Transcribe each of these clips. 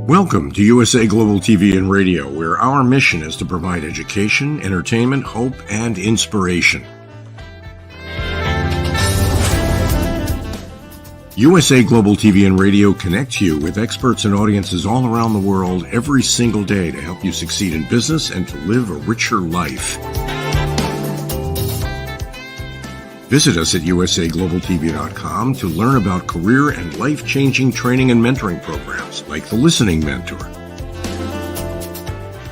Welcome to USA Global TV and Radio, where our mission is to provide education, entertainment, hope, and inspiration. USA Global TV and Radio connects you with experts and audiences all around the world every single day to help you succeed in business and to live a richer life. Visit us at usaglobaltv.com to learn about career and life-changing training and mentoring programs like the Listening Mentor.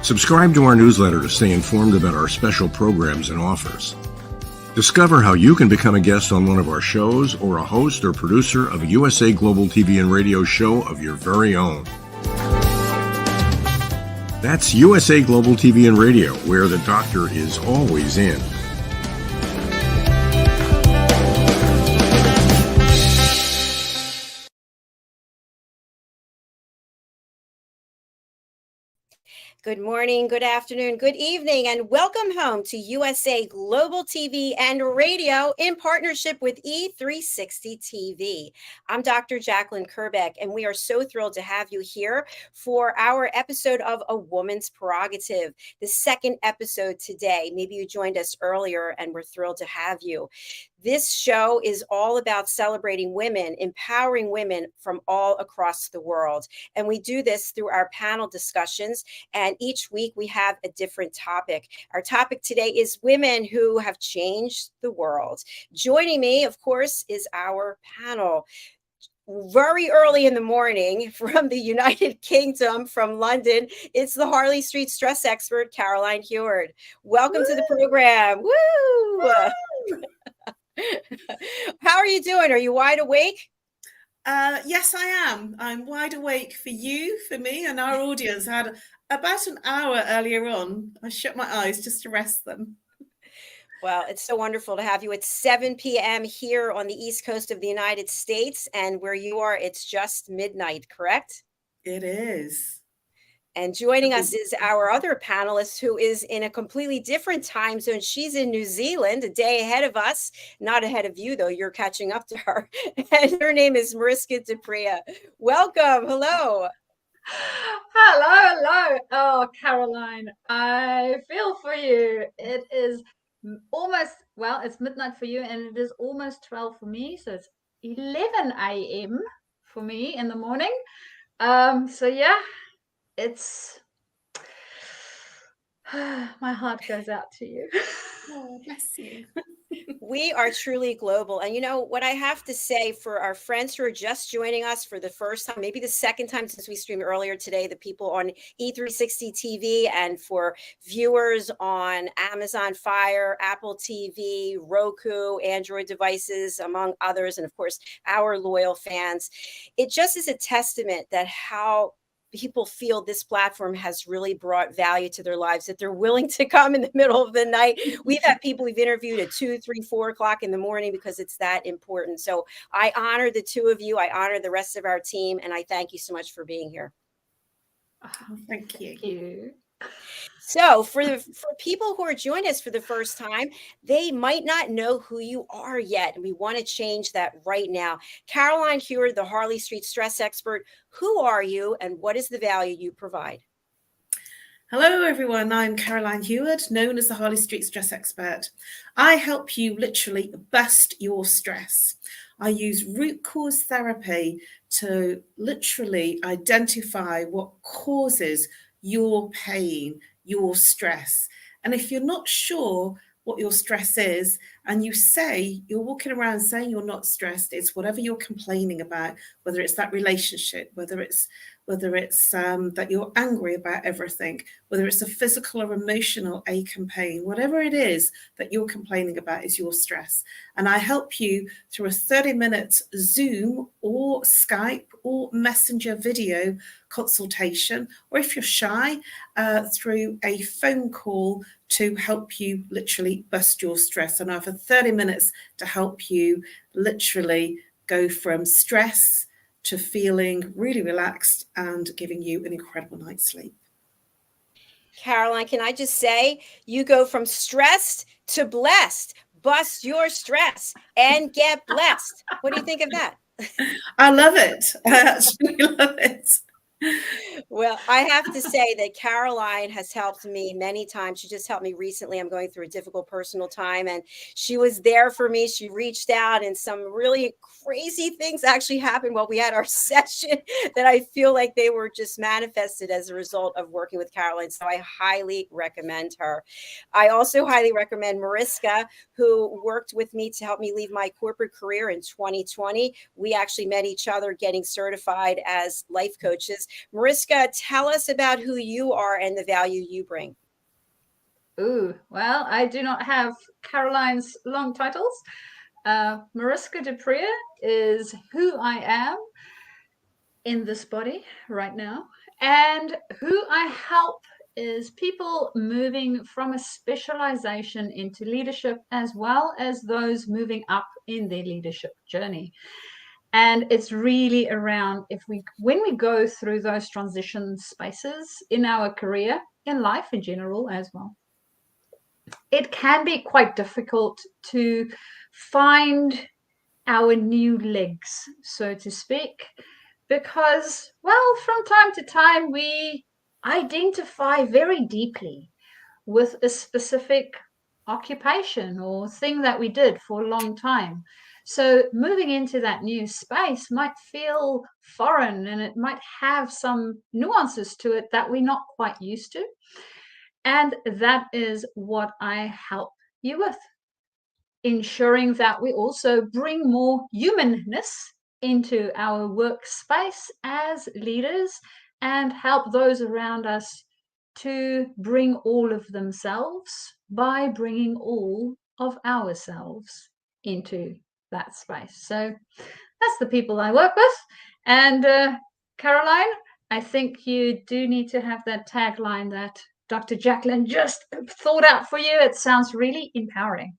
Subscribe to our newsletter to stay informed about our special programs and offers. Discover how you can become a guest on one of our shows or a host or producer of a USA Global TV and Radio show of your very own. That's USA Global TV and Radio, where the doctor is always in. Good morning, good afternoon, good evening, and welcome home to USA Global TV and Radio in partnership with E360 TV. I'm Dr. JACALYN KERBECK, and we are so thrilled to have you here for our episode of A Woman's Prerogative, the second episode today. Maybe you joined us earlier, and we're thrilled to have you. This show is all about celebrating women, empowering women from all across the world. And we do this through our panel discussions. And each week we have a different topic. Our topic today is women who have changed the world. Joining me, of course, is our panel. Very early in the morning from the United Kingdom, from London, it's the Harley Street stress expert, Caroline HEWARD. Welcome to the program. Woo! How are you doing? Are you wide awake? Yes, I am. I'm wide awake for you, for me, and our audience. I had about an hour earlier on. I shut my eyes just to rest them. Well, it's so wonderful to have you. It's 7 p.m. here on the East Coast of the United States, and where you are, it's just midnight, correct? It is. And joining us is our other panelist, who is in a completely different time zone. She's in New Zealand, a day ahead of us. Not ahead of you, though. You're catching up to her. And her name is MARISKA. Welcome. Hello. Hello. Oh, Caroline, I feel for you. It is almost, well, it's midnight for you, and it is almost 12 for me. So it's 11 a.m. for me in the morning. So yeah. It's my heart goes out to you. Oh, bless you. We are truly global. And you know what I have to say for our friends who are just joining us for the first time, maybe the second time since we streamed earlier today, the people on E360 TV, and for viewers on Amazon Fire, Apple TV, Roku, Android devices, among others, and of course, our loyal fans. It just is a testament that how people feel this platform has really brought value to their lives, that they're willing to come in the middle of the night. We've had people we've interviewed at 2, 3, 4 o'clock in the morning because it's that important. So I honor the two of you. I honor the rest of our team. And I thank you so much for being here. Oh, thank you. Thank you. So for people who are joining us for the first time, they might not know who you are yet. And we want to change that right now. Caroline HEWARD, the Harley Street stress expert. Who are you and what is the value you provide? Hello, everyone. I'm Caroline HEWARD, known as the Harley Street stress expert. I help you literally bust your stress. I use root cause therapy to literally identify what causes your pain, your stress. And if you're not sure what your stress is, and you say you're walking around saying you're not stressed, it's whatever you're complaining about, whether it's that relationship, whether it's that you're angry about everything, whether it's a physical or emotional ache and pain, whatever it is that you're complaining about is your stress. And I help you through a 30-minute Zoom or Skype or Messenger video consultation, or if you're shy, through a phone call to help you literally bust your stress. And I have 30 minutes to help you literally go from stress to feeling really relaxed and giving you an incredible night's sleep. Caroline, can I just say, you go from stressed to blessed. Bust your stress and get blessed. What do you think of that? I love it. I actually love it. Well, I have to say that Caroline has helped me many times. She just helped me recently. I'm going through a difficult personal time, and she was there for me. She reached out, and some really crazy things actually happened while we had our session that I feel like they were just manifested as a result of working with Caroline. So I highly recommend her. I also highly recommend Mariska, who worked with me to help me leave my corporate career in 2020. We actually met each other getting certified as life coaches. Mariska, tell us about who you are and the value you bring. Ooh, well, I do not have Caroline's long titles. Mariska de Preer is who I am in this body right now, and who I help is people moving from a specialization into leadership, as well as those moving up in their leadership journey. And it's really around when we go through those transition spaces in our career, in life in general as well, it can be quite difficult to find our new legs, so to speak, because, well, from time to time, we identify very deeply with a specific occupation or thing that we did for a long time. So moving into that new space might feel foreign, and it might have some nuances to it that we're not quite used to. And that is what I help you with, ensuring that we also bring more humanness into our workspace as leaders and help those around us to bring all of themselves by bringing all of ourselves into that space. So that's the people I work with. And Caroline, I think you do need to have that tagline that Dr. JACALYN just thought out for you. It sounds really empowering.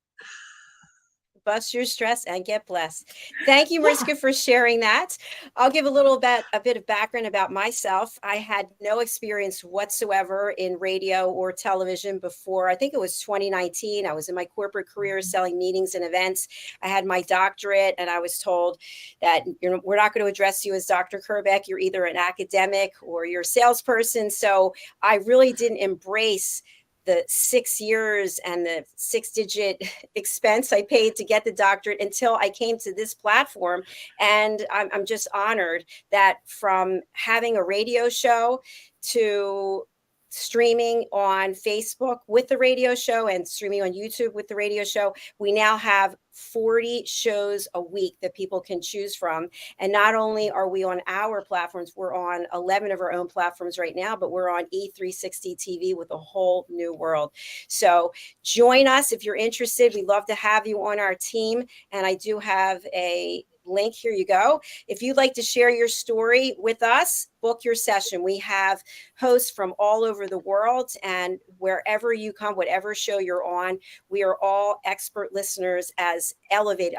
Bust your stress and get blessed. Thank you, Mariska, for sharing that. I'll give a bit of background about myself. I had no experience whatsoever in radio or television before. I think it was 2019. I was in my corporate career selling meetings and events. I had my doctorate, and I was told that we're not going to address you as Dr. KERBECK. You're either an academic or you're a salesperson. So I really didn't embrace the 6 years and the 6-digit expense I paid to get the doctorate until I came to this platform. And I'm just honored that from having a radio show to streaming on Facebook with the radio show and streaming on YouTube with the radio show, we now have 40 shows a week that people can choose from. And not only are we on our platforms, we're on 11 of our own platforms right now, but we're on E360 TV with a whole new world. So join us if you're interested. We'd love to have you on our team. And I do have a link. Here you go. If you'd like to share your story with us, book your session. We have hosts from all over the world, and wherever you come, whatever show you're on, we are all expert listeners as elevated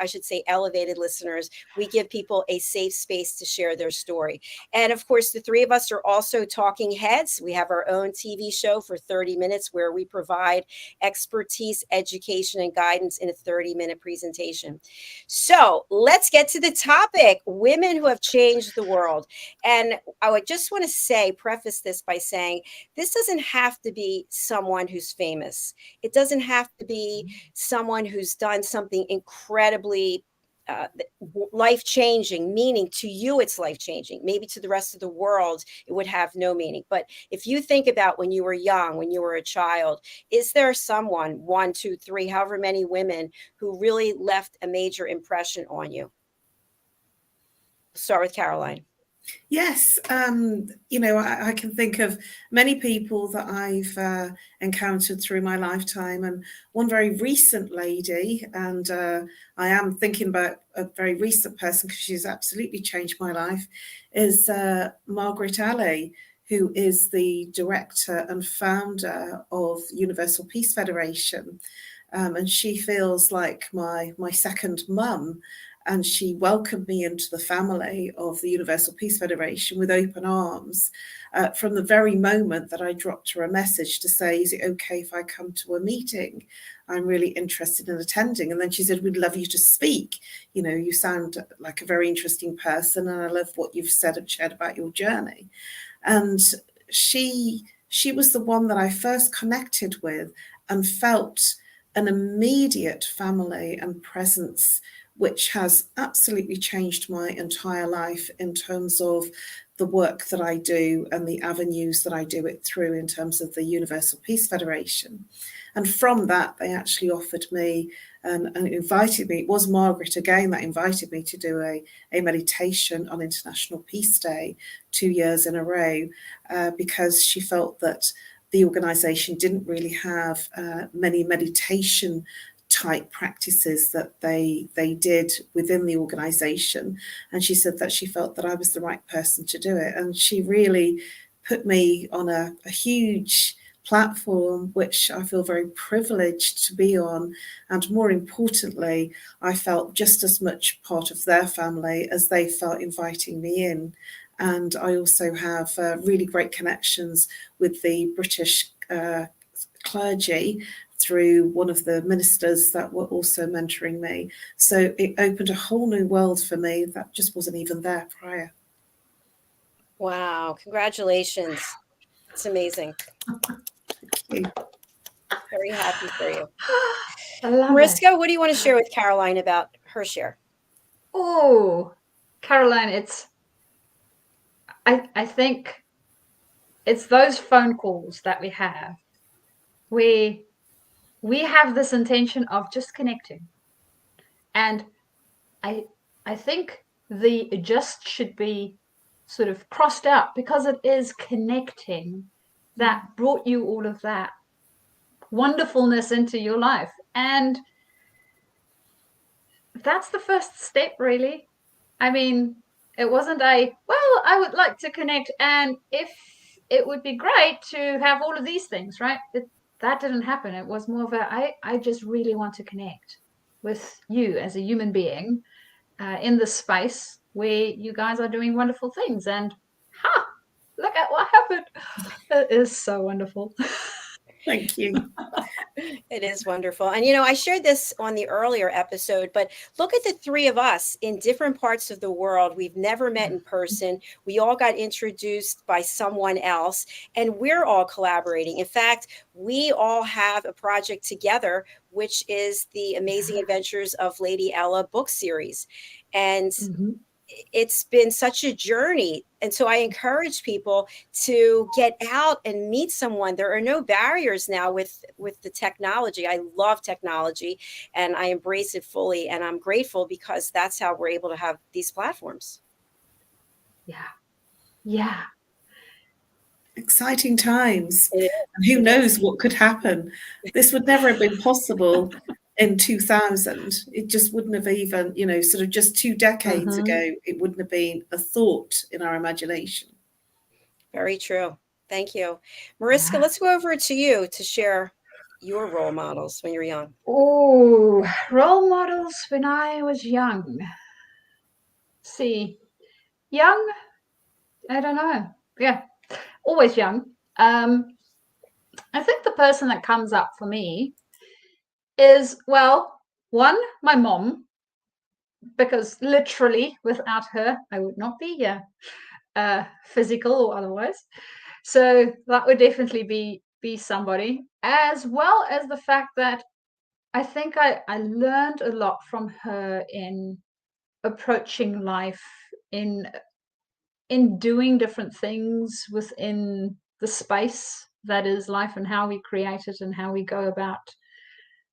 listeners. We give people a safe space to share their story. And of course, the three of us are also talking heads. We have our own TV show for 30 minutes where we provide expertise, education, and guidance in a 30-minute presentation. So let's get to the topic, women who have changed the world. And I would just want to preface this by saying, this doesn't have to be someone who's famous. It doesn't have to be someone who's done something incredibly life-changing, meaning to you it's life-changing. Maybe to the rest of the world it would have no meaning. But if you think about when you were young, when you were a child, is there someone, 1, 2, 3, however many women, who really left a major impression on you? Start with Caroline. Yes, I can think of many people that I've encountered through my lifetime, and one very recent lady, and I am thinking about a very recent person because she's absolutely changed my life, is Margaret Alley, who is the director and founder of Universal Peace Federation, and she feels like my second mum. And she welcomed me into the family of the Universal Peace Federation with open arms from the very moment that I dropped her a message to say, is it okay if I come to a meeting? I'm really interested in attending. And then she said, we'd love you to speak. You sound like a very interesting person, and I love what you've said and shared about your journey. And she was the one that I first connected with and felt an immediate family and presence, which has absolutely changed my entire life in terms of the work that I do and the avenues that I do it through in terms of the Universal Peace Federation. And from that, they actually offered me and invited me. It was Margaret again that invited me to do a meditation on International Peace Day 2 years in a row, because she felt that the organisation didn't really have many meditation type practices that they did within the organisation. And she said that she felt that I was the right person to do it. And she really put me on a huge platform, which I feel very privileged to be on. And more importantly, I felt just as much part of their family as they felt inviting me in. And I also have really great connections with the British clergy through one of the ministers that were also mentoring me. So it opened a whole new world for me that just wasn't even there prior. Wow, congratulations. It's amazing. Thank you. Very happy for you. I love Mariska, what do you want to share with Caroline about her share? Oh, Caroline, I think it's those phone calls that we have where we have this intention of just connecting. And I think the just should be sort of crossed out, because it is connecting that brought you all of that wonderfulness into your life. And that's the first step, really. I mean, it wasn't well, I would like to connect, and if it would be great to have all of these things, right? That didn't happen. It was more of I just really want to connect with you as a human being in this space where you guys are doing wonderful things. And look at what happened. It is so wonderful. Thank you. It is wonderful. And, I shared this on the earlier episode, but look at the three of us in different parts of the world. We've never met in person. We all got introduced by someone else, and we're all collaborating. In fact, we all have a project together, which is the Amazing Adventures of Lady Ella book series. And it's been such a journey. And so I encourage people to get out and meet someone. There are no barriers now with the technology. I love technology and I embrace it fully. And I'm grateful because that's how we're able to have these platforms. Yeah. Exciting times. And who knows what could happen. This would never have been possible in 2000. It just wouldn't have even, sort of just 2 decades ago, it wouldn't have been a thought in our imagination. Very true. Thank you. Mariska, let's go over to you to share your role models when you're young. Oh, role models when I was young. See, young, I don't know. Yeah, always young. I think the person that comes up for me is, well, one, my mom, because literally without her, I would not be here, physical or otherwise. So that would definitely be somebody, as well as the fact that I think I learned a lot from her in approaching life, in doing different things within the space that is life, and how we create it and how we go about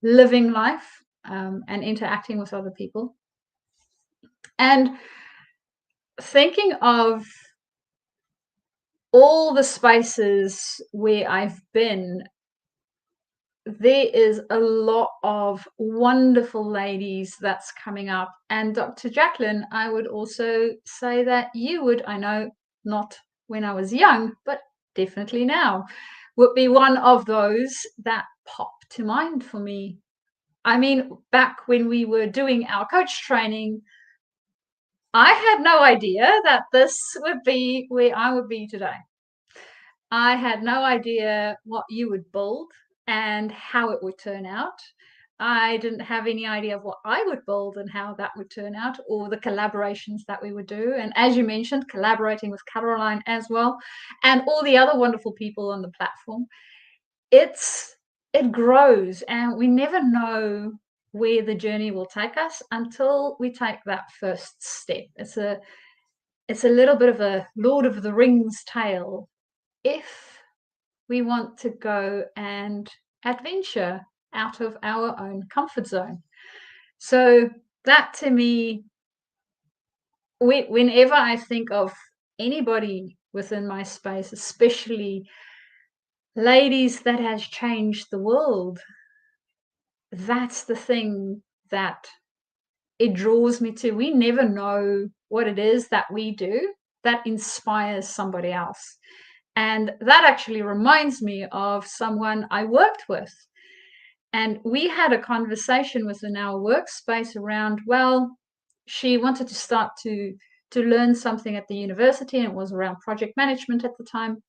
living life and interacting with other people. And thinking of all the spaces where I've been, there is a lot of wonderful ladies that's coming up. And Dr. Jacalyn, I would also say that you would, I know not when I was young, but definitely now, would be one of those that pop to mind for me. I mean, back when we were doing our coach training, I had no idea that this would be where I would be today. I had no idea what you would build and how it would turn out. I didn't have any idea of what I would build and how that would turn out, or the collaborations that we would do. And as you mentioned, collaborating with Caroline as well, and all the other wonderful people on the platform, it grows, and we never know where the journey will take us until we take that first step. It's a little bit of a Lord of the Rings tale. If we want to go and adventure out of our own comfort zone. So that, to me, whenever I think of anybody within my space, especially ladies that has changed the world, that's the thing that it draws me to. We never know what it is that we do that inspires somebody else. And that actually reminds me of someone I worked with. And we had a conversation within our workspace around, well, she wanted to start to learn something at the university, and it was around project management at the time.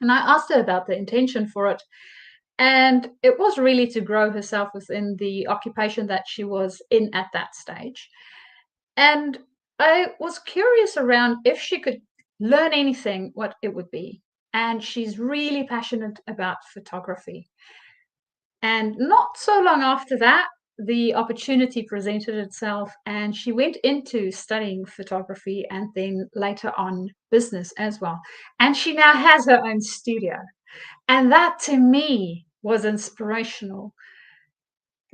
And I asked her about the intention for it. And it was really to grow herself within the occupation that she was in at that stage. And I was curious around if she could learn anything, what it would be. And she's really passionate about photography. And not so long after that, the opportunity presented itself, and she went into studying photography and then later on business as well. And she now has her own studio. And that, to me, was inspirational.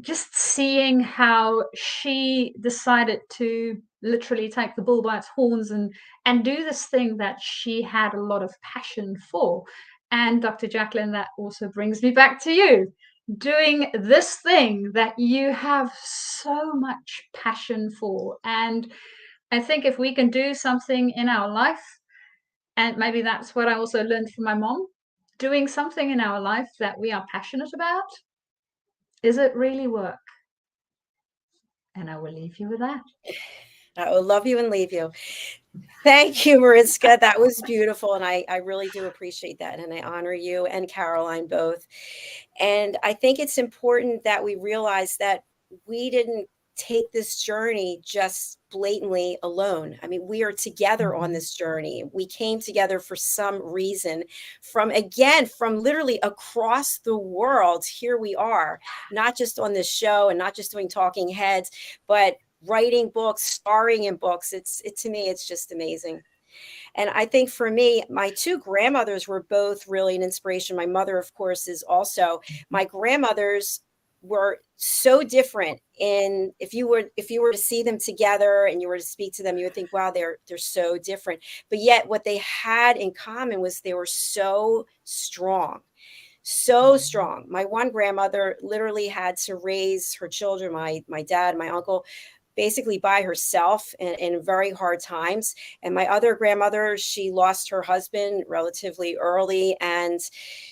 Just seeing how she decided to literally take the bull by its horns and do this thing that she had a lot of passion for. And Dr. JACALYN, that also brings me back to you, doing this thing that you have so much passion for. And I think if we can do something in our life, and maybe that's what I also learned from my mom, doing something in our life that we are passionate about, is it really work? And I will leave you with that. I will love you and leave you. Thank you, Mariska. That was beautiful. And I really do appreciate that. And I honor you and Caroline both. And I think it's important that we realize that we didn't take this journey just blatantly alone. I mean, we are together on this journey. We came together for some reason from literally across the world. Here we are, not just on this show and not just doing talking heads, but writing books, starring in books. To me, it's just amazing. And I think for me, my two grandmothers were both really an inspiration. My mother, of course, is also. My grandmothers were so different. And if you were to see them together and you were to speak to them, you would think, wow, they're so different. But yet what they had in common was they were so strong. So strong. My one grandmother literally had to raise her children, my dad, my uncle, basically by herself in very hard times. And my other grandmother, she lost her husband relatively early, and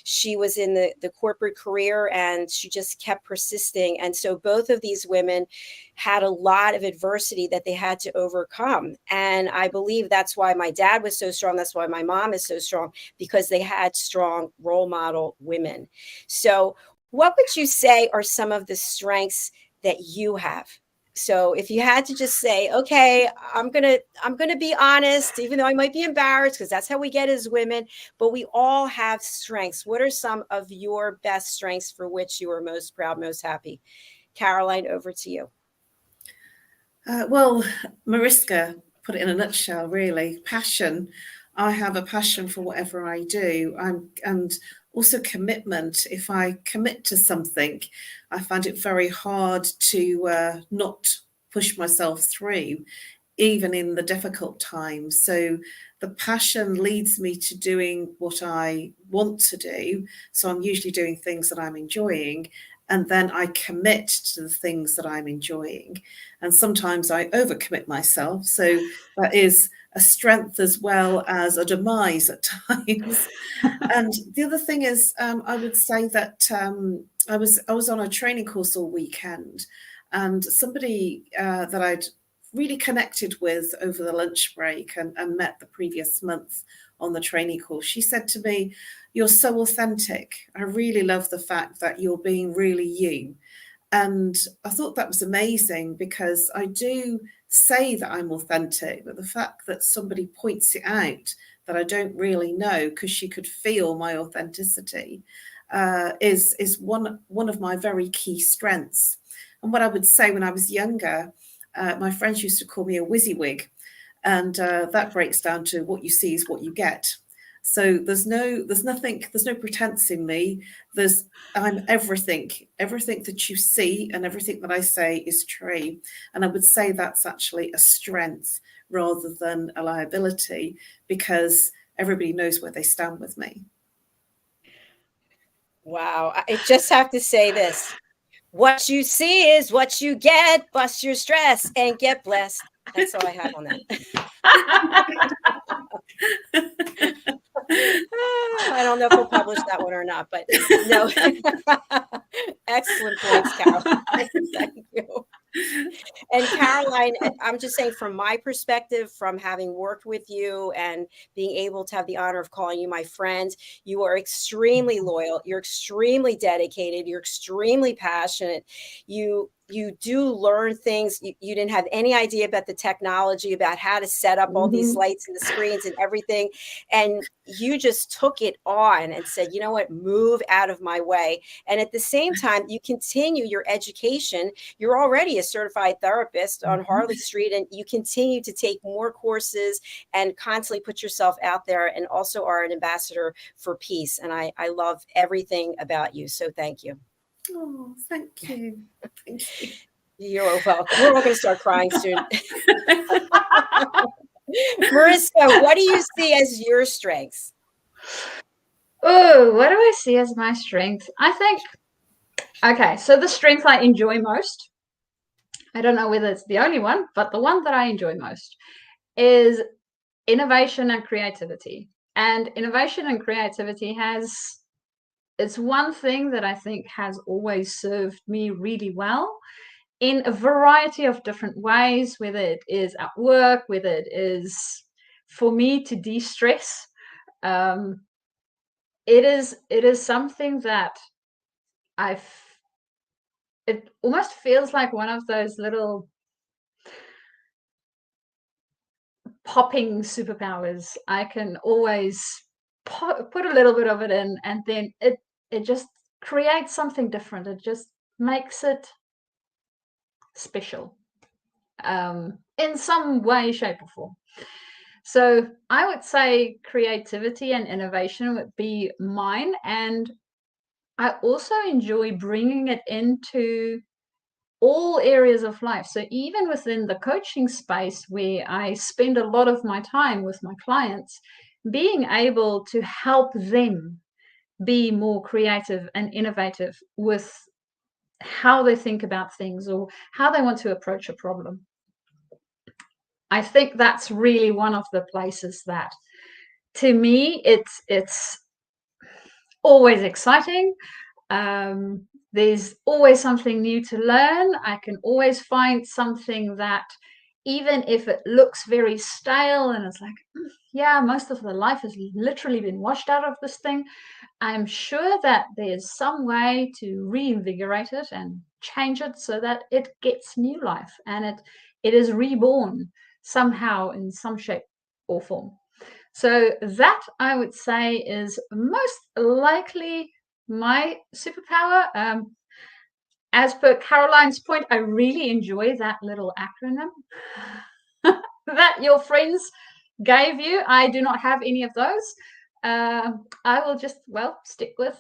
she was in the corporate career, and she just kept persisting. And so both of these women had a lot of adversity that they had to overcome. And I believe that's why my dad was so strong. That's why my mom is so strong, because they had strong role model women. So what would you say are some of the strengths that you have? So if you had to just say, okay, I'm going to be honest, even though I might be embarrassed, because that's how we get as women, but we all have strengths. What are some of your best strengths for which you are most proud, most happy? Caroline, over to you. Well, Mariska put it in a nutshell, really. Passion. I have a passion for whatever I do. And also commitment. If I commit to something, I find it very hard to not push myself through, even in the difficult times. So the passion leads me to doing what I want to do. So I'm usually doing things that I'm enjoying, and then I commit to the things that I'm enjoying. And sometimes I overcommit myself. So that is a strength as well as a demise at times. And the other thing is, I would say that I was on a training course all weekend, and somebody that I'd really connected with over the lunch break and met the previous month on the training course, she said to me, "You're so authentic. I really love the fact that you're being really you." And I thought that was amazing, because I do say that I'm authentic, but the fact that somebody points it out that I don't really know, because she could feel my authenticity, is one of my very key strengths. And what I would say, when I was younger, my friends used to call me a WYSIWYG, and that breaks down to what you see is what you get. So there's no pretense in me. I'm everything that you see, and everything that I say is true. And I would say that's actually a strength rather than a liability, because everybody knows where they stand with me. Wow. I just have to say this. What you see is what you get. Bust your stress and get blessed. That's all I have on that. I don't know if we'll publish that one or not, but no. Excellent points, Carol. Thank you. And Caroline, I'm just saying, from my perspective, from having worked with you and being able to have the honor of calling you my friend, you are extremely loyal. You're extremely dedicated. You're extremely passionate. You do learn things. You didn't have any idea about the technology, about how to set up all these lights and the screens and everything. And you just took it on and said, you know what, move out of my way. And at the same time, you continue your education. You're already a certified therapist on Harley Street, and you continue to take more courses and constantly put yourself out there, and also are an ambassador for peace. And I love everything about you. So thank you. Oh, thank you. Thank you. You're welcome. We're all going to start crying soon. Mariska, what do you see as your strengths? Oh, what do I see as my strength? I think, okay, so the strength I enjoy most, I don't know whether it's the only one, but the one that I enjoy most is innovation and creativity. And innovation and creativity it's one thing that I think has always served me really well in a variety of different ways, whether it is at work, whether it is for me to de-stress. It is something that it almost feels like one of those little popping superpowers. I can always put a little bit of it in, and then it just creates something different. It just makes it special in some way, shape, or form. So I would say creativity and innovation would be mine. And I also enjoy bringing it into all areas of life. So even within the coaching space, where I spend a lot of my time with my clients, being able to help them be more creative and innovative with how they think about things or how they want to approach a problem. I think that's really one of the places that, to me, it's always exciting. There's always something new to learn. I can always find something that, even if it looks very stale and it's like, yeah, most of the life has literally been washed out of this thing, I'm sure that there's some way to reinvigorate it and change it so that it gets new life and it is reborn somehow in some shape or form. So that, I would say, is most likely my superpower. As per Caroline's point, I really enjoy that little acronym that your friends gave you. I do not have any of those. I will just, stick with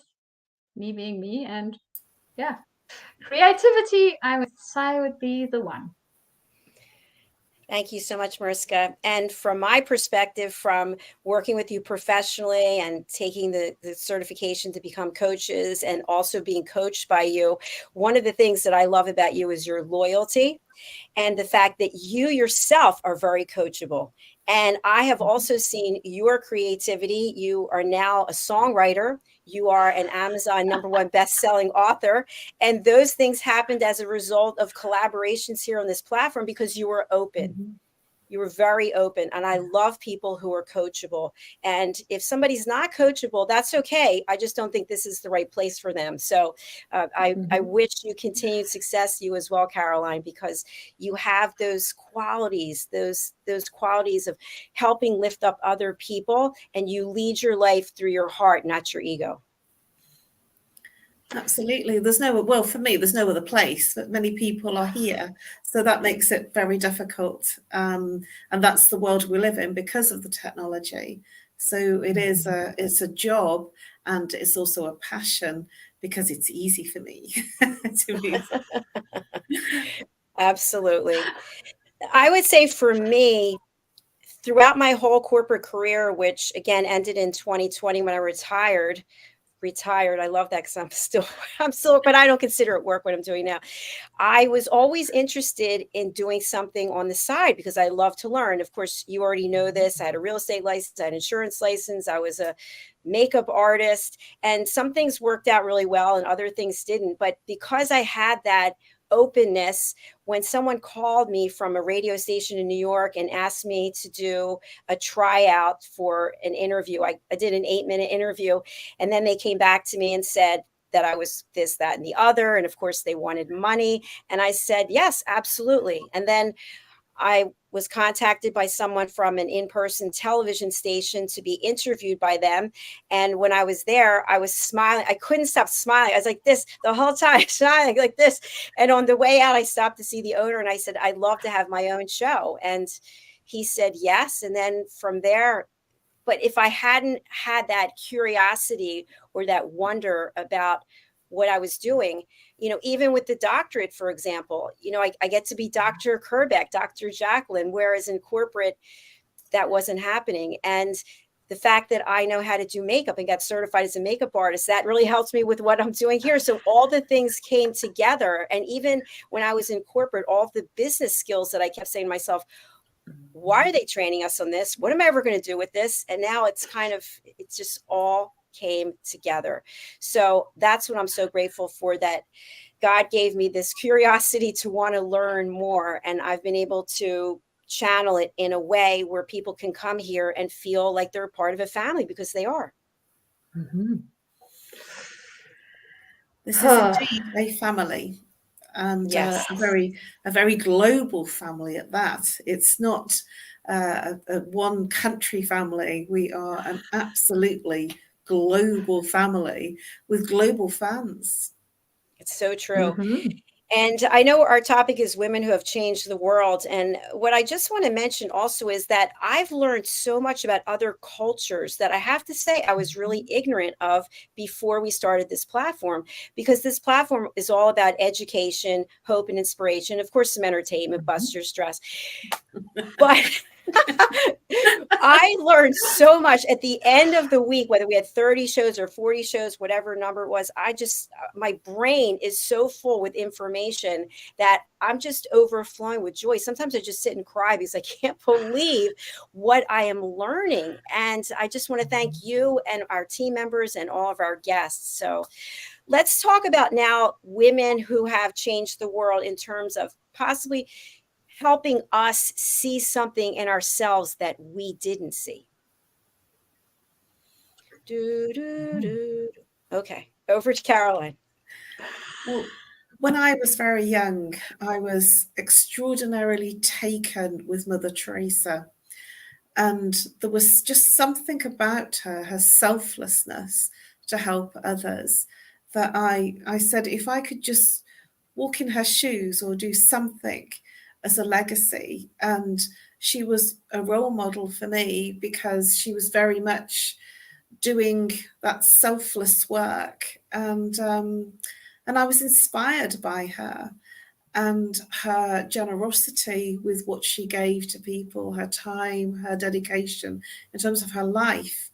me being me. And yeah, creativity, I would say, would be the one. Thank you so much, Mariska. And from my perspective, from working with you professionally and taking the certification to become coaches and also being coached by you, one of the things that I love about you is your loyalty and the fact that you yourself are very coachable. And I have also seen your creativity. You are now a songwriter. You are an Amazon #1 best-selling author. And those things happened as a result of collaborations here on this platform because you were open. You were very open, and I love people who are coachable. And if somebody's not coachable, that's okay. I just don't think this is the right place for them. So I wish you continued success, you as well, Caroline, because you have those qualities, those qualities of helping lift up other people, and you lead your life through your heart, not your ego. Absolutely. Well, for me, there's no other place, but many people are here. So that makes it very difficult. And that's the world we live in because of the technology. So it's a job, and it's also a passion because it's easy for me to move. Absolutely. I would say for me, throughout my whole corporate career, which again ended in 2020 when I retired. I love that because I'm still, but I don't consider it work what I'm doing now. I was always interested in doing something on the side because I love to learn. Of course, you already know this. I had a real estate license, I had an insurance license, I was a makeup artist, and some things worked out really well and other things didn't. But because I had that openness, when someone called me from a radio station in New York and asked me to do a tryout for an interview, I did an 8-minute interview, and then they came back to me and said that I was this, that, and the other. And of course, they wanted money. And I said, yes, absolutely. And then I was contacted by someone from an in-person television station to be interviewed by them. And when I was there, I was smiling. I couldn't stop smiling. I was like this the whole time, smiling like this. And on the way out, I stopped to see the owner and I said, I'd love to have my own show. And he said, yes. And then from there, but if I hadn't had that curiosity or that wonder about what I was doing, even with the doctorate, for example, I get to be Dr. KERBECK, Dr. JACALYN, whereas in corporate, that wasn't happening. And the fact that I know how to do makeup and got certified as a makeup artist, that really helps me with what I'm doing here. So all the things came together. And even when I was in corporate, all the business skills that I kept saying to myself, why are they training us on this? What am I ever going to do with this? And now it's just all came together. So that's what I'm so grateful for, that God gave me this curiosity to want to learn more. And I've been able to channel it in a way where people can come here and feel like they're a part of a family, because they are. This is indeed a family. And yes. a very global family at that. It's not a one country family. We are an absolutely global family with global fans. It's so true. And I know our topic is women who have changed the world. And what I just want to mention also is that I've learned so much about other cultures that I have to say I was really ignorant of before we started this platform, because this platform is all about education, hope, and inspiration. Of course, some entertainment, bust your stress. But I learned so much at the end of the week, whether we had 30 shows or 40 shows, whatever number it was. My brain is so full with information that I'm just overflowing with joy. Sometimes I just sit and cry because I can't believe what I am learning. And I just want to thank you and our team members and all of our guests. So let's talk about now women who have changed the world in terms of possibly helping us see something in ourselves that we didn't see. Okay, over to Caroline. Well, when I was very young, I was extraordinarily taken with Mother Teresa. And there was just something about her selflessness to help others, that I said, if I could just walk in her shoes or do something as a legacy. And she was a role model for me because she was very much doing that selfless work. And I was inspired by her and her generosity with what she gave to people, her time, her dedication in terms of her life.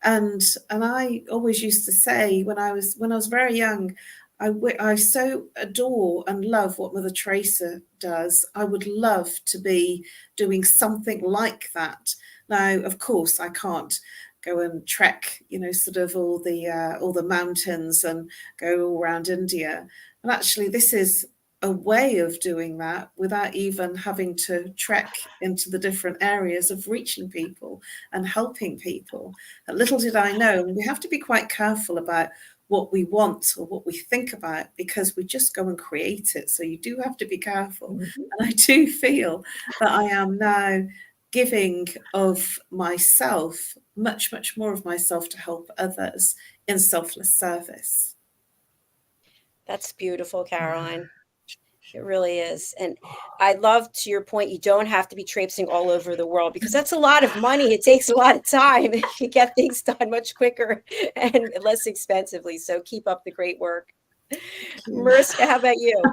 And I always used to say when I was very young, I so adore and love what Mother Teresa does. I would love to be doing something like that. Now, of course, I can't go and trek, sort of all the mountains and go all around India. And actually, this is a way of doing that without even having to trek into the different areas of reaching people and helping people. Little did I know, we have to be quite careful about what we want or what we think about, because we just go and create it. So you do have to be careful. Mm-hmm. And I do feel that I am now giving of myself, much, much more of myself, to help others in selfless service. That's beautiful, Caroline. It really is. And I love, to your point, you don't have to be traipsing all over the world, because that's a lot of money. It takes a lot of time. You get things done much quicker and less expensively. So keep up the great work. Mariska, how about you?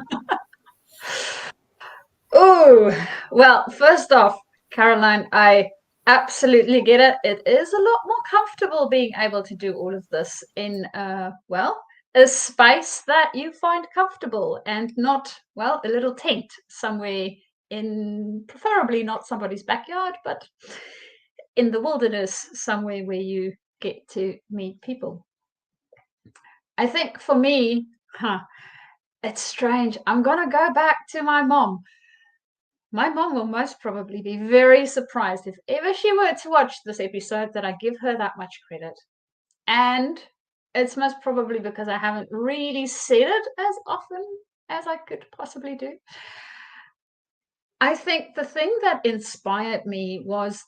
Oh, well, first off, Caroline, I absolutely get it. It is a lot more comfortable being able to do all of this in, well, a space that you find comfortable, and not, well, a little tent somewhere in, preferably not somebody's backyard, but in the wilderness, somewhere where you get to meet people. I think for me, it's strange. I'm going to go back to my mom. My mom will most probably be very surprised if ever she were to watch this episode that I give her that much credit. And it's most probably because I haven't really said it as often as I could possibly do. I think the thing that inspired me was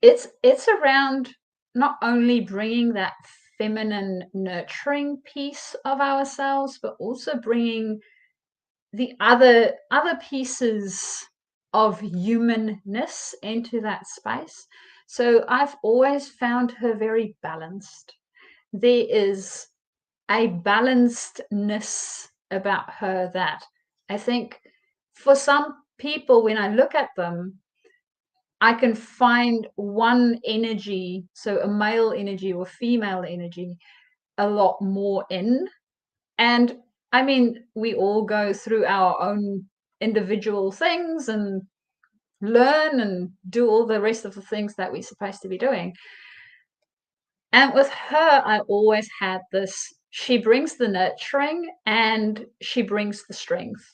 it's around not only bringing that feminine nurturing piece of ourselves, but also bringing the other pieces of humanness into that space. So I've always found her very balanced. There is a balancedness about her that I think for some people, when I look at them, I can find one energy, so a male energy or female energy, a lot more in. And I mean, we all go through our own individual things and learn and do all the rest of the things that we're supposed to be doing. And with her, I always had this, she brings the nurturing and she brings the strength.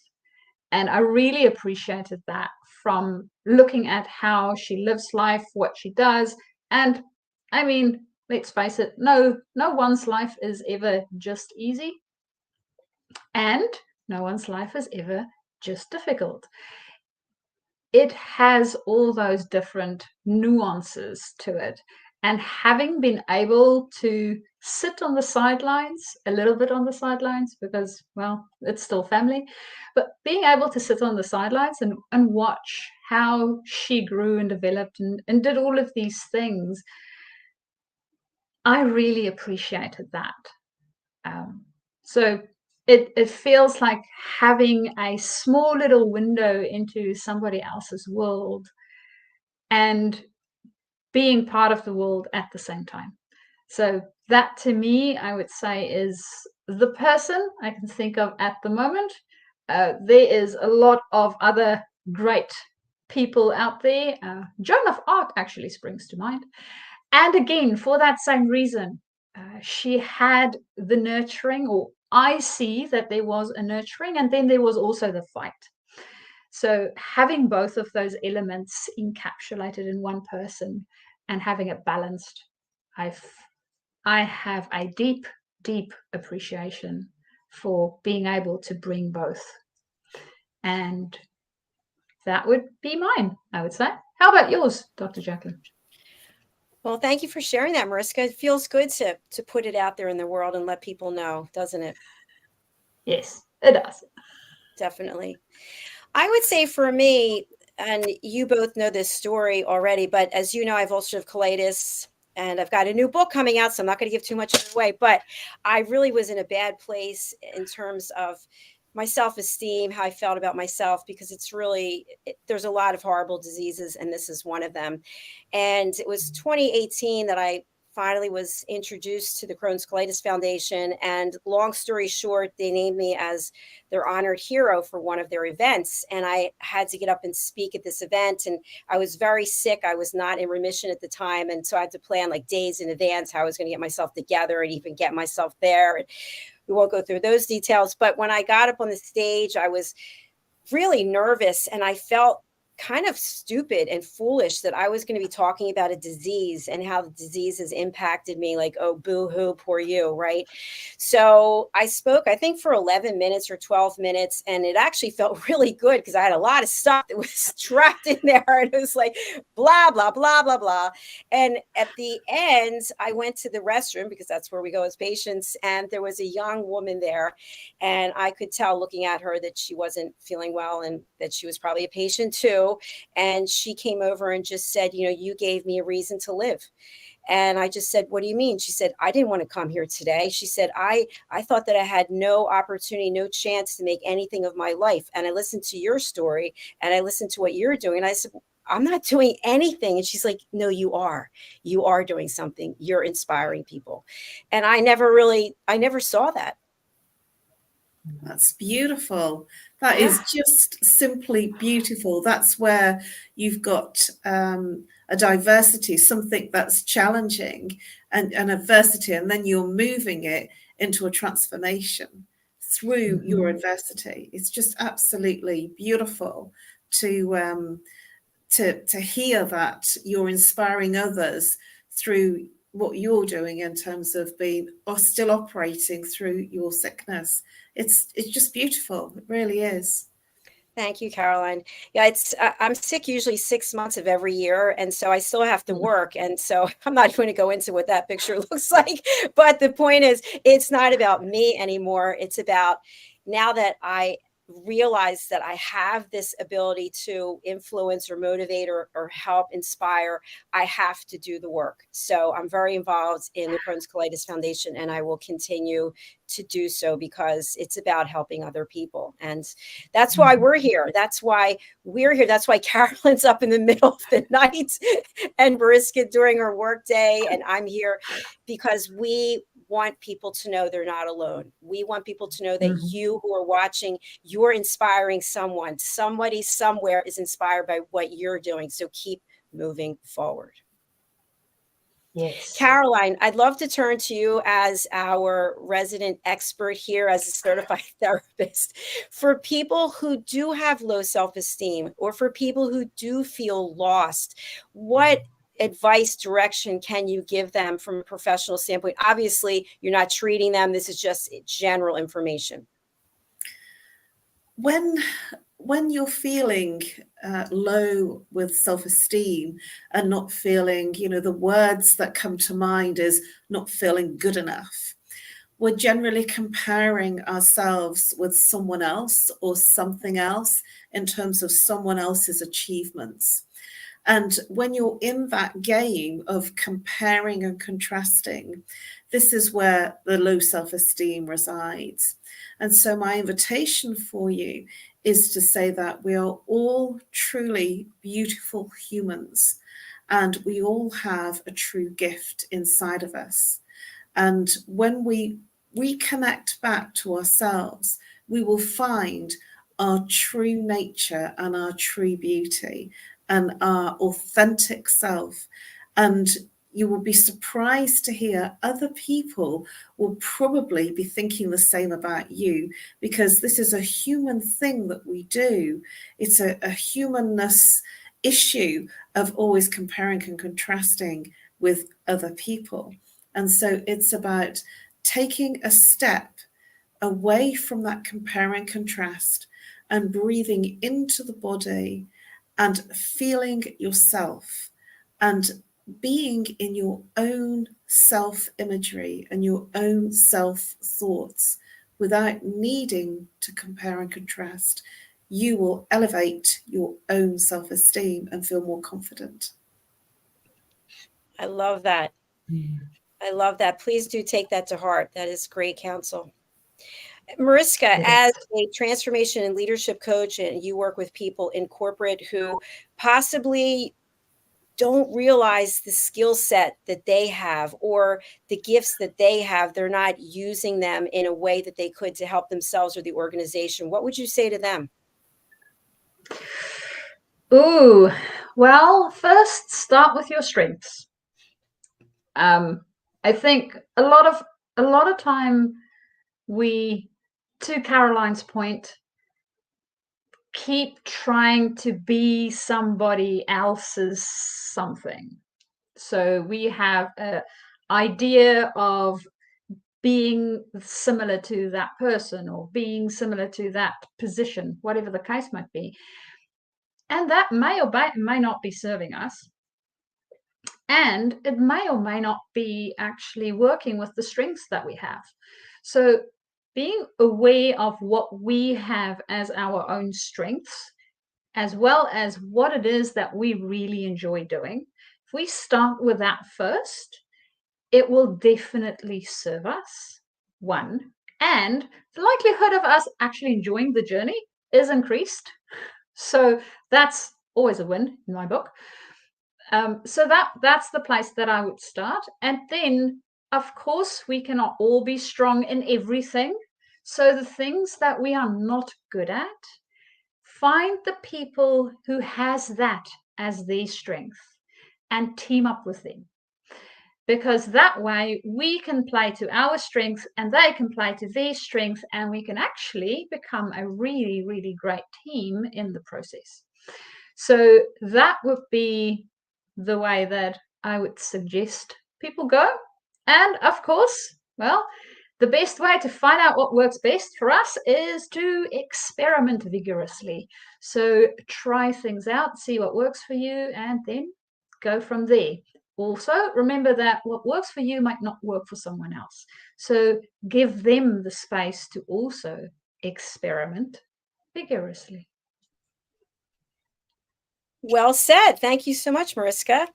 And I really appreciated that from looking at how she lives life, what she does. And I mean, let's face it, no one's life is ever just easy. And no one's life is ever just difficult. It has all those different nuances to it. And having been able to sit on the sidelines, a little bit on the sidelines, because, well, it's still family, but being able to sit on the sidelines and watch how she grew and developed and did all of these things, I really appreciated that. So it feels like having a small little window into somebody else's world and being part of the world at the same time. So that, to me, I would say, is the person I can think of at the moment. There is a lot of other great people out there. Joan of Arc actually springs to mind. And again, for that same reason, she had the nurturing, or I see that there was a nurturing, and then there was also the fight. So having both of those elements encapsulated in one person and having it balanced, I have a deep, deep appreciation for being able to bring both. And that would be mine, I would say. How about yours, Dr. Jacalyn? Well, thank you for sharing that, Mariska. It feels good to put it out there in the world and let people know, doesn't it? Yes, it does. Definitely. I would say for me, and you both know this story already, but as you know, I have ulcerative colitis and I've got a new book coming out, so I'm not going to give too much away, but I really was in a bad place in terms of my self-esteem, how I felt about myself, because it's really, there's a lot of horrible diseases and this is one of them. And it was 2018 that I finally was introduced to the Crohn's Colitis Foundation. And long story short, they named me as their honored hero for one of their events. And I had to get up and speak at this event. And I was very sick. I was not in remission at the time. And so I had to plan like days in advance how I was going to get myself together and even get myself there. And we won't go through those details. But when I got up on the stage, I was really nervous, and I felt kind of stupid and foolish that I was going to be talking about a disease and how the disease has impacted me, like, oh, boo-hoo, poor you, right? So I spoke, I think, for 11 minutes or 12 minutes, and it actually felt really good because I had a lot of stuff that was trapped in there, and it was like blah, blah, blah, blah, blah. And at the end, I went to the restroom because that's where we go as patients, and there was a young woman there, and I could tell looking at her that she wasn't feeling well and that she was probably a patient too. And she came over and just said, you know, you gave me a reason to live. And I just said, what do you mean? She said, I didn't want to come here today. She said, I thought that I had no opportunity, no chance to make anything of my life. And I listened to your story and I listened to what you're doing. And I said, I'm not doing anything. And she's like, no, you are doing something. You're inspiring people. And I never saw that. That's beautiful. That is just simply beautiful. That's where you've got a diversity, something that's challenging and adversity, and then you're moving it into a transformation through your adversity. It's just absolutely beautiful to hear that you're inspiring others through what you're doing in terms of being or still operating through your sickness. It's just beautiful. It really is. Thank you, Caroline. Yeah, I'm sick usually 6 months of every year, and so I still have to work. And so I'm not going to go into what that picture looks like. But the point is, it's not about me anymore. It's about now that I realize that I have this ability to influence or motivate or help inspire, I have to do the work. So I'm very involved in the Crohn's Colitis Foundation, and I will continue to do so because it's about helping other people. And that's why we're here. That's why we're here. That's why Carolyn's up in the middle of the night and Mariska during her work day. And I'm here because we want people to know they're not alone. We want people to know that you who are watching, you're inspiring someone. Somebody somewhere is inspired by what you're doing. So keep moving forward. Yes. Caroline, I'd love to turn to you as our resident expert here as a certified therapist. For people who do have low self-esteem or for people who do feel lost, what advice, direction can you give them from a professional standpoint? Obviously, you're not treating them. This is just general information. When you're feeling low with self-esteem and not feeling, the words that come to mind is not feeling good enough, we're generally comparing ourselves with someone else or something else in terms of someone else's achievements. And when you're in that game of comparing and contrasting, this is where the low self-esteem resides. And so my invitation for you is to say that we are all truly beautiful humans, and we all have a true gift inside of us. And when we reconnect back to ourselves, we will find our true nature and our true beauty and our authentic self. And you will be surprised to hear other people will probably be thinking the same about you, because this is a human thing that we do. It's a humanness issue of always comparing and contrasting with other people. And so it's about taking a step away from that compare and contrast and breathing into the body and feeling yourself and being in your own self-imagery and your own self-thoughts without needing to compare and contrast. You will elevate your own self-esteem and feel more confident. I love that. I love that. Please do take that to heart. That is great counsel. Mariska, as a transformation and leadership coach, and you work with people in corporate who possibly don't realize the skill set that they have or the gifts that they have, they're not using them in a way that they could to help themselves or the organization. What would you say to them? Ooh, well, first start with your strengths. I think a lot of time we, to Caroline's point, keep trying to be somebody else's something. So we have an idea of being similar to that person or being similar to that position, whatever the case might be. And that may or may not be serving us. And it may or may not be actually working with the strengths that we have. So being aware of what we have as our own strengths, as well as what it is that we really enjoy doing. If we start with that first, it will definitely serve us, one. And the likelihood of us actually enjoying the journey is increased. So that's always a win in my book. So that's the place that I would start. And then, of course, we cannot all be strong in everything. So the things that we are not good at, find the people who has that as their strength and team up with them. Because that way we can play to our strengths and they can play to their strengths, and we can actually become a really, really great team in the process. So that would be the way that I would suggest people go. And of course, well, the best way to find out what works best for us is to experiment vigorously. So try things out, see what works for you, and then go from there. Also, remember that what works for you might not work for someone else. So give them the space to also experiment vigorously. Well said. Thank you so much, Mariska.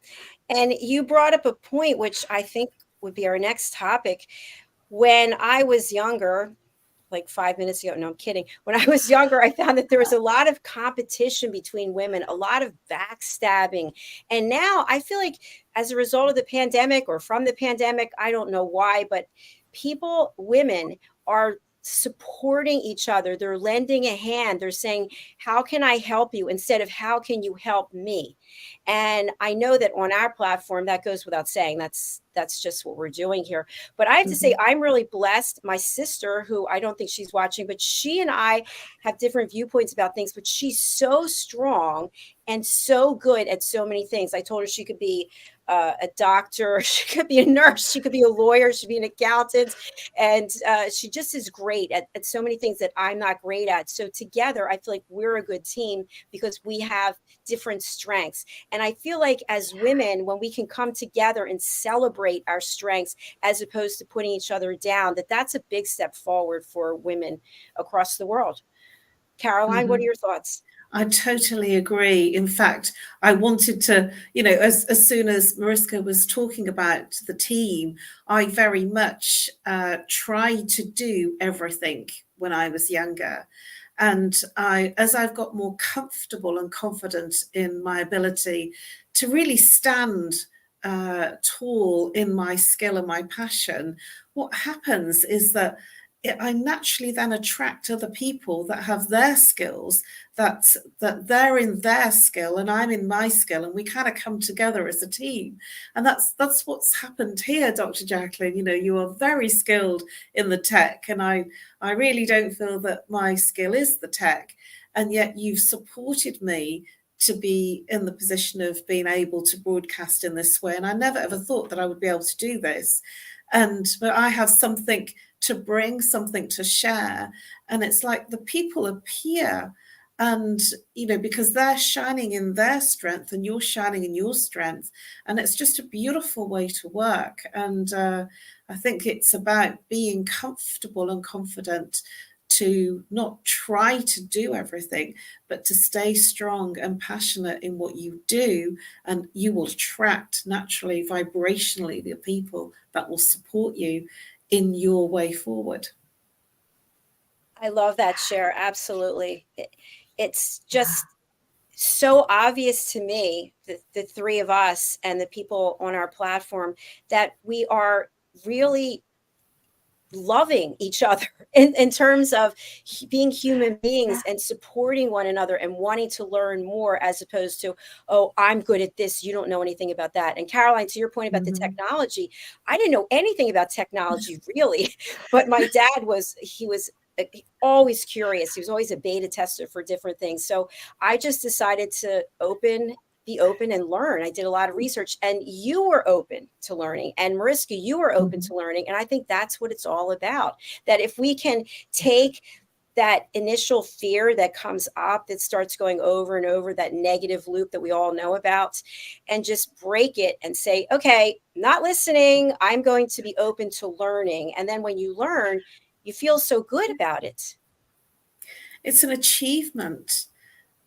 And you brought up a point which I think would be our next topic. When I was younger, like 5 minutes ago, no, I'm kidding. When I was younger, I found that there was a lot of competition between women, a lot of backstabbing. And now I feel like as a result of the pandemic or from the pandemic, I don't know why, but women are supporting each other. They're lending a hand. They're saying, how can I help you? Instead of how can you help me? And I know that on our platform, that goes without saying, that's just what we're doing here. But I have to say, I'm really blessed. My sister, who I don't think she's watching, but she and I have different viewpoints about things, but she's so strong and so good at so many things. I told her she could be a doctor, she could be a nurse, she could be a lawyer, she could be an accountant. And she just is great at so many things that I'm not great at. So together, I feel like we're a good team because we have different strengths. And I feel like as women, when we can come together and celebrate our strengths as opposed to putting each other down, that's a big step forward for women across the world. Caroline, what are your thoughts? I totally agree. In fact, I wanted to, as soon as Mariska was talking about the team, I very much tried to do everything when I was younger. And as I've got more comfortable and confident in my ability to really stand tall in my skill and my passion, what happens is that I naturally then attract other people that have their skills, that they're in their skill and I'm in my skill, and we kind of come together as a team. And that's what's happened here, Dr. JACALYN. You are very skilled in the tech, and I really don't feel that my skill is the tech, and yet you've supported me to be in the position of being able to broadcast in this way. And I never ever thought that I would be able to do this. But I have something to bring, something to share. And it's like the people appear, and, because they're shining in their strength and you're shining in your strength. And it's just a beautiful way to work. And I think it's about being comfortable and confident to not try to do everything, but to stay strong and passionate in what you do, and you will attract naturally, vibrationally, the people that will support you in your way forward. I love that share. Absolutely. It's just so obvious to me, the three of us and the people on our platform, that we are really loving each other in terms of being human beings and supporting one another and wanting to learn more, as opposed to, oh, I'm good at this, you don't know anything about that. And Caroline, to your point about the technology, I didn't know anything about technology really, but my dad was always curious. He was always a beta tester for different things. So I just decided to be open and learn. I did a lot of research, and you were open to learning, and Mariska, you were open to learning. And I think that's what it's all about, that if we can take that initial fear that comes up, that starts going over and over, that negative loop that we all know about, and just break it and say, okay, not listening, I'm going to be open to learning. And then when you learn, you feel so good about it. It's an achievement.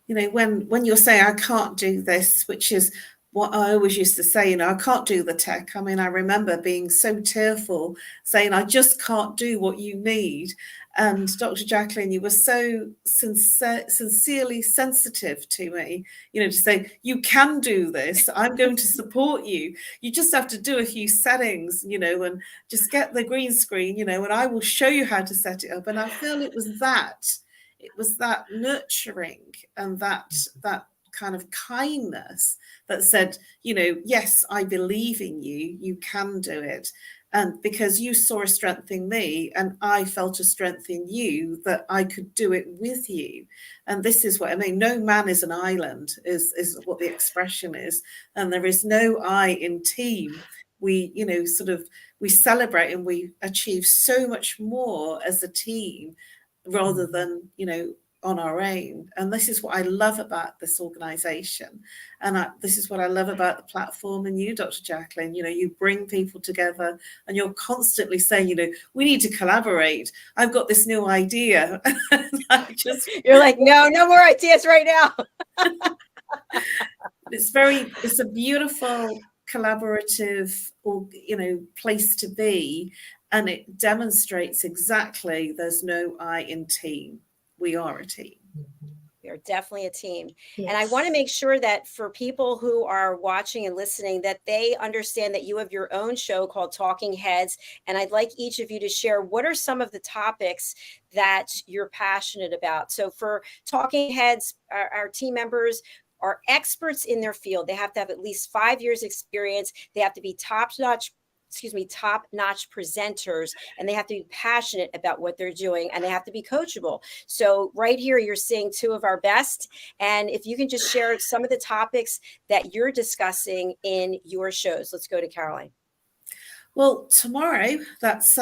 You know, when you're saying, I can't do this, which is what I always used to say, you know, I can't do the tech. I mean, I remember being so tearful, saying, I just can't do what you need. And Dr. Jacalyn, you were so sincerely sensitive to me, you know, to say, you can do this. I'm going to support you. You just have to do a few settings, you know, and just get the green screen, you know, and I will show you how to set it up. And I feel it was that nurturing and that kind of kindness that said, you know, yes, I believe in you, you can do it. And because you saw a strength in me and I felt a strength in you, that I could do it with you. And this is what I mean. No man is an island is what the expression is. And there is no I in team. We, you know, we celebrate and we achieve so much more as a team rather than, you know, on our own. And this is what I love about this organization. And this is what I love about the platform and you, Dr. Jacalyn. You know, you bring people together and you're constantly saying, you know, we need to collaborate. I've got this new idea. You're like, no more ideas right now. It's a beautiful collaborative, you know, place to be. And it demonstrates exactly there's no I in team. We are a team. We are definitely a team. Yes. And I want to make sure that for people who are watching and listening, that they understand that you have your own show called Talking Heads. And I'd like each of you to share what are some of the topics that you're passionate about. So for Talking Heads, our team members are experts in their field. They have to have at least 5 years experience. They have to be top-notch presenters, and they have to be passionate about what they're doing, and they have to be coachable. So right here, you're seeing two of our best. And if you can just share some of the topics that you're discussing in your shows. Let's go to Caroline. Well, tomorrow, that's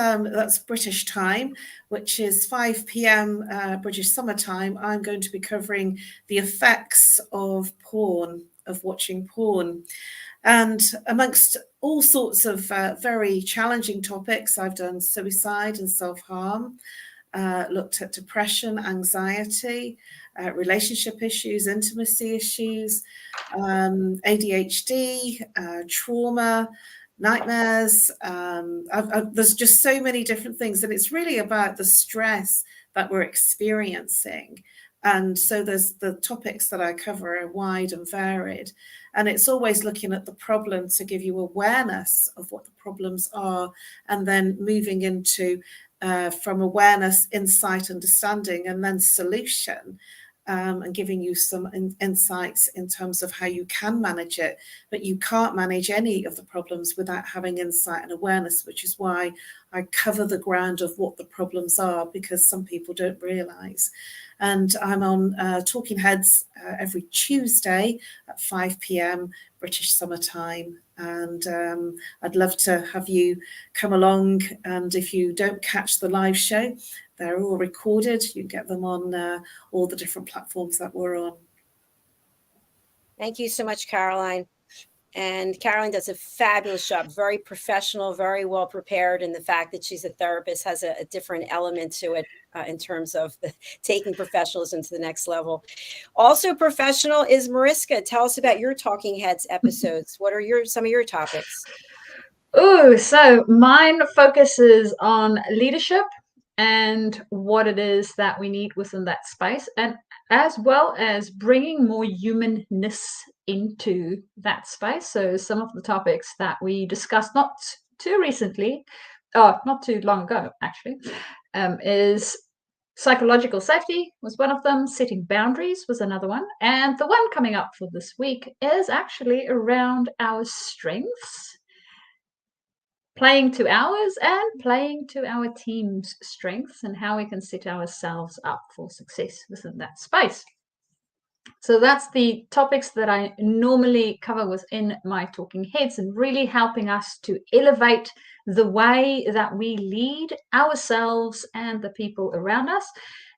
British time, which is 5 p.m. British summer time. I'm going to be covering the effects of porn, of watching porn. And amongst all sorts of very challenging topics, I've done suicide and self-harm, looked at depression, anxiety, relationship issues, intimacy issues, ADHD, trauma, nightmares. There's just so many different things. And it's really about the stress that we're experiencing. And so there's the topics that I cover are wide and varied. And it's always looking at the problem to give you awareness of what the problems are, and then moving into from awareness, insight, understanding, and then solution, and giving you some insights in terms of how you can manage it. But you can't manage any of the problems without having insight and awareness, which is why I cover the ground of what the problems are, because some people don't realize. And I'm on Talking Heads every Tuesday at 5 p.m. British summertime. And I'd love to have you come along. And if you don't catch the live show, they're all recorded. You can get them on all the different platforms that we're on. Thank you so much, Caroline. And Caroline does a fabulous job, very professional, very well prepared. And the fact that she's a therapist has a different element to it in terms of taking professionalism to the next level. Also professional is Mariska. Tell us about your Talking Heads episodes. What are some of your topics? Oh, so mine focuses on leadership and what it is that we need within that space, and as well as bringing more humanness into that space. So some of the topics that we discussed not too recently not too long ago, actually, is psychological safety was one of them. Setting boundaries was another one. And the one coming up for this week is actually around our strengths, playing to ours and playing to our team's strengths, and how we can set ourselves up for success within that space. So that's the topics that I normally cover within my talking heads, and really helping us to elevate the way that we lead ourselves and the people around us.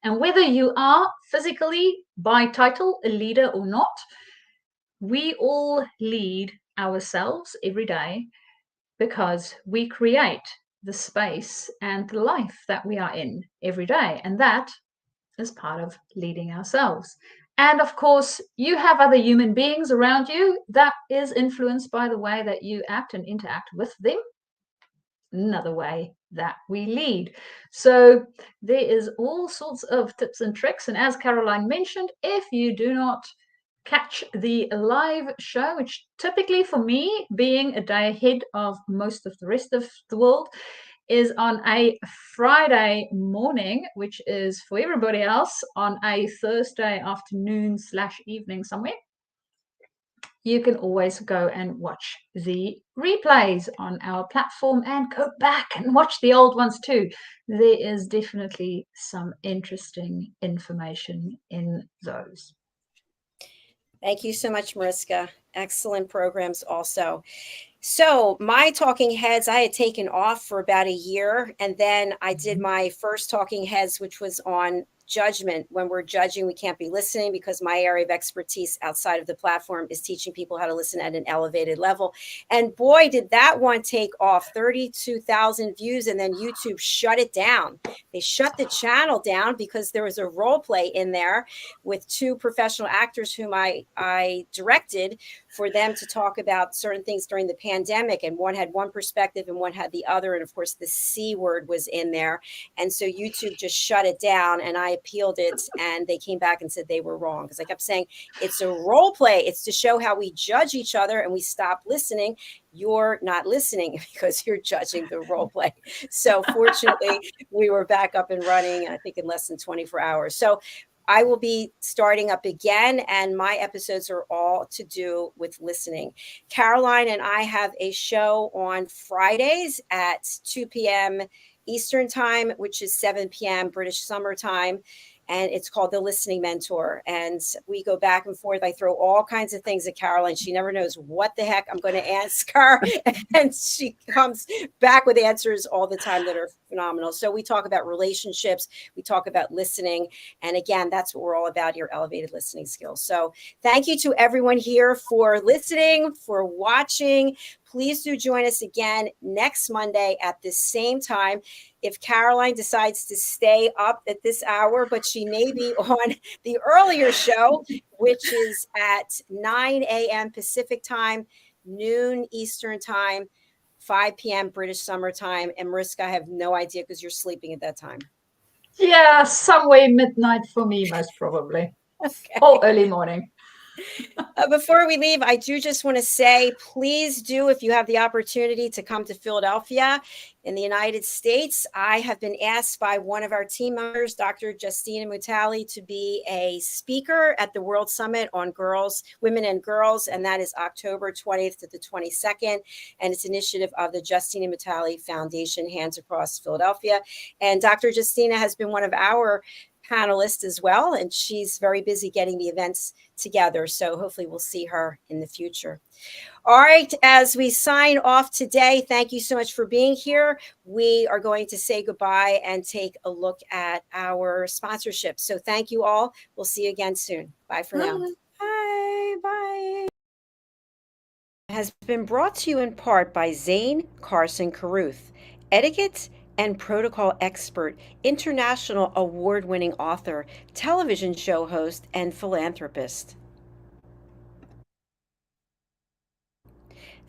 And whether you are physically by title a leader or not, we all lead ourselves every day, because we create the space and the life that we are in every day. And that is part of leading ourselves. And of course, you have other human beings around you. That is influenced by the way that you act and interact with them. Another way that we lead. So there is all sorts of tips and tricks. And as Caroline mentioned, if you do not catch the live show, which typically for me, being a day ahead of most of the rest of the world, is on a Friday morning, which is for everybody else on a Thursday afternoon / evening somewhere, you can always go and watch the replays on our platform and go back and watch the old ones too. There is definitely some interesting information in those. Thank you so much, Mariska. Excellent programs also. So my talking heads, I had taken off for about a year, and then I did my first talking heads, which was on judgment. When we're judging, we can't be listening, because my area of expertise outside of the platform is teaching people how to listen at an elevated level. And boy, did that one take off. 32,000 views, and then YouTube shut it down. They shut the channel down because there was a role play in there with two professional actors whom I directed, for them to talk about certain things during the pandemic. And one had one perspective and one had the other. And of course, the C word was in there. And so YouTube just shut it down, and I appealed it, and they came back and said they were wrong, because I kept saying it's a role play. It's to show how we judge each other and we stop listening. You're not listening because you're judging the role play. So fortunately, we were back up and running, I think in less than 24 hours. So I will be starting up again, and my episodes are all to do with listening. Caroline and I have a show on Fridays at 2 p.m. Eastern time, which is 7 p.m. British Summer Time. And it's called The Listening Mentor. And we go back and forth. I throw all kinds of things at Caroline. She never knows what the heck I'm going to ask her. And she comes back with answers all the time that are phenomenal. So we talk about relationships. We talk about listening. And again, that's what we're all about here, elevated listening skills. So thank you to everyone here for listening, for watching. Please do join us again next Monday at the same time. If Caroline decides to stay up at this hour, but she may be on the earlier show, which is at 9 a.m. Pacific time, noon Eastern time, 5 p.m. British Summer Time. And Mariska, I have no idea because you're sleeping at that time. Yeah, somewhere midnight for me, most probably. Okay. Or early morning. Before we leave, I do just want to say, please do, if you have the opportunity to come to Philadelphia in the United States. I have been asked by one of our team members, Dr. Justina Mutali, to be a speaker at the World Summit on Women and Girls, and that is October 20th to the 22nd. And it's an initiative of the Justina Mutali Foundation, Hands Across Philadelphia. And Dr. Justina has been one of our panelists as well, and she's very busy getting the events together. So hopefully we'll see her in the future. All right, as we sign off today, thank you so much for being here. We are going to say goodbye and take a look at our sponsorship. So thank you all. We'll see you again soon. Bye for now. Bye. Bye. Has been brought to you in part by Zane Carson Carruth, etiquette and protocol expert, international award-winning author, television show host, and philanthropist.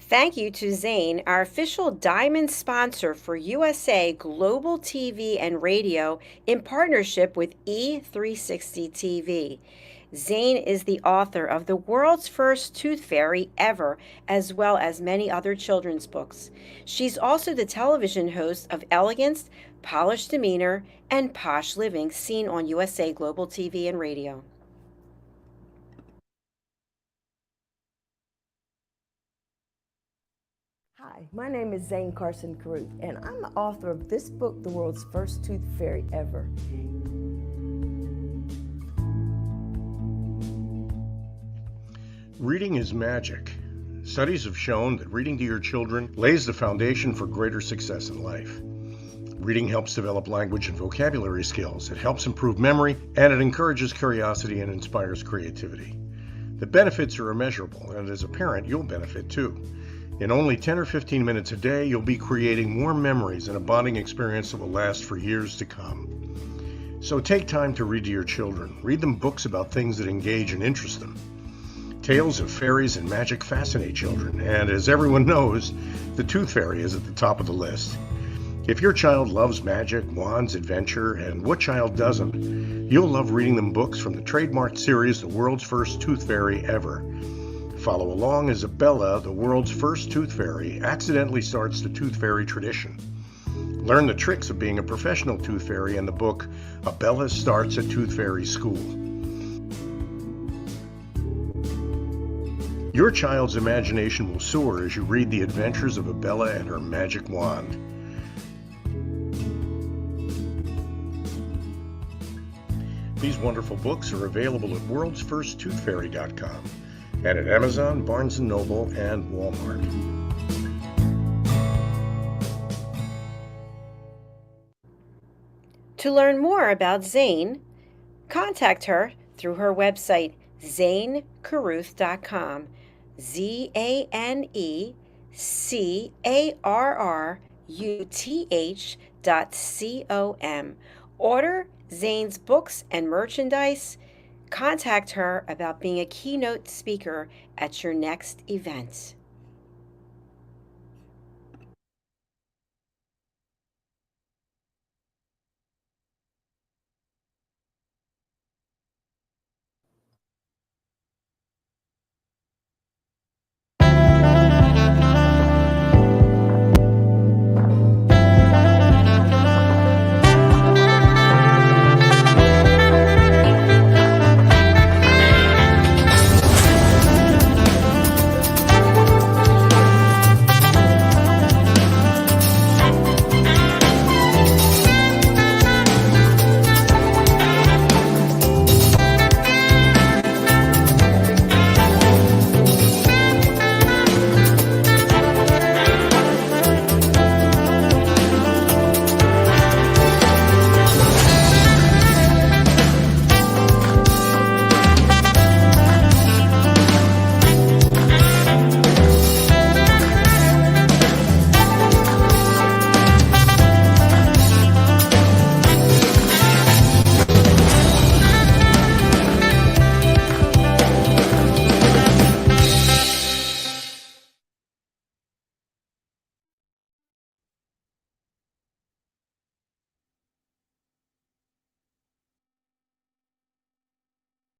Thank you to Zane, our official diamond sponsor for USA Global TV and Radio in partnership with E360 TV. Zane is the author of the world's first tooth fairy ever, as well as many other children's books. She's also the television host of Elegance, Polished Demeanor, and Posh Living, seen on USA Global TV and Radio. Hi, my name is Zane Carson Caruth, and I'm the author of this book, The World's First Tooth Fairy Ever. Reading is magic. Studies have shown that reading to your children lays the foundation for greater success in life. Reading helps develop language and vocabulary skills. It helps improve memory, and it encourages curiosity and inspires creativity. The benefits are immeasurable, and as a parent, you'll benefit too. In only 10 or 15 minutes a day, you'll be creating warm memories and a bonding experience that will last for years to come. So take time to read to your children. Read them books about things that engage and interest them. Tales of fairies and magic fascinate children, and as everyone knows, the Tooth Fairy is at the top of the list. If your child loves magic, wands, adventure, and what child doesn't, you'll love reading them books from the trademarked series, The World's First Tooth Fairy Ever. Follow along as Bella, the world's first tooth fairy, accidentally starts the tooth fairy tradition. Learn the tricks of being a professional tooth fairy in the book, Bella Starts a Tooth Fairy School. Your child's imagination will soar as you read the adventures of Bella and her magic wand. These wonderful books are available at worldsfirsttoothfairy.com and at Amazon, Barnes & Noble, and Walmart. To learn more about Zane, contact her through her website, zanecaruth.com, ZANECARRUTH.com. Order Zane's books and merchandise. Contact her about being a keynote speaker at your next event.